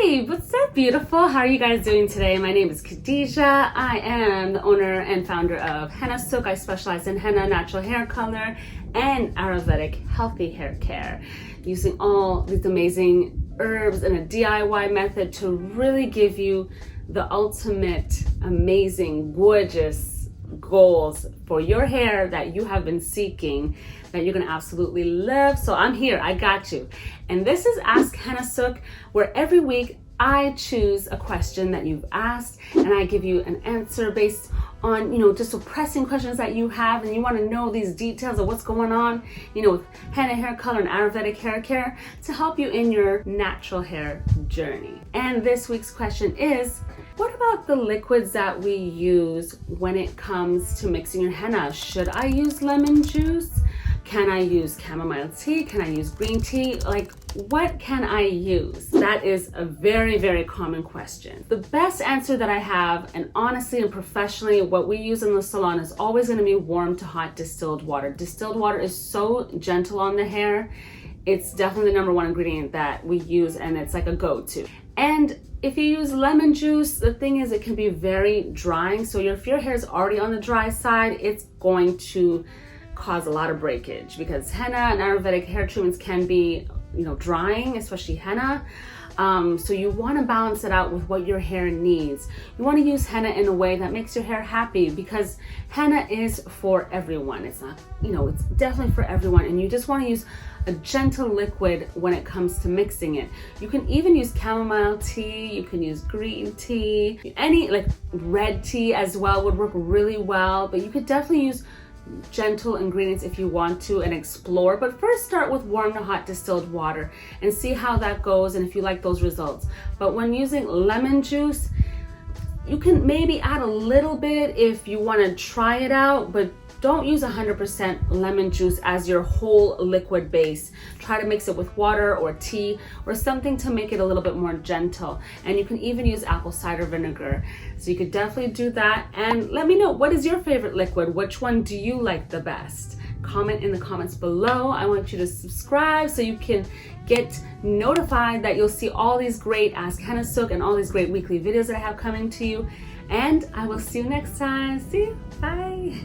Hey, what's up, beautiful? How are you guys doing today? My name is Khadija. I am the owner and founder of Hennasooq. I specialize in henna, natural hair color, and Ayurvedic healthy hair care, using all these amazing herbs and a DIY method to really give you the ultimate, amazing, gorgeous goals for your hair that you have been seeking, that you're gonna absolutely love. So I'm here, I got you. And this is Ask Hennasooq, where every week I choose a question that you've asked and I give you an answer based on, just some pressing questions that you have and you want to know these details of what's going on, with henna hair color and Ayurvedic hair care to help you in your natural hair journey. And this week's question is, what about the liquids that we use when it comes to mixing your henna? Should I use lemon juice? Can I use chamomile tea? Can I use green tea? Like, what can I use? That is a very, very common question. The best answer that I have, and honestly and professionally, what we use in the salon is always gonna be warm to hot distilled water. Distilled water is so gentle on the hair. It's definitely the number one ingredient that we use, and it's like a go-to. And if you use lemon juice, the thing is it can be very drying. So if your hair is already on the dry side, it's going to cause a lot of breakage, because henna and Ayurvedic hair treatments can be, drying, especially henna. So you want to balance it out with what your hair needs. You want to use henna in a way that makes your hair happy, because henna is for everyone. It's not, it's definitely for everyone. And you just want to use a gentle liquid when it comes to mixing it. You can even use chamomile tea, you can use green tea, any like red tea as well would work really well, but you could definitely use gentle ingredients if you want to and explore. But first start with warm to hot distilled water and see how that goes and if you like those results. But when using lemon juice, you can maybe add a little bit if you want to try it out, but don't use 100% lemon juice as your whole liquid base. Try to mix it with water or tea or something to make it a little bit more gentle. And you can even use apple cider vinegar. So you could definitely do that. And let me know, what is your favorite liquid? Which one do you like the best? Comment in the comments below. I want you to subscribe so you can get notified that you'll see all these great Ask Hennasooq and all these great weekly videos that I have coming to you. And I will see you next time. See you. Bye.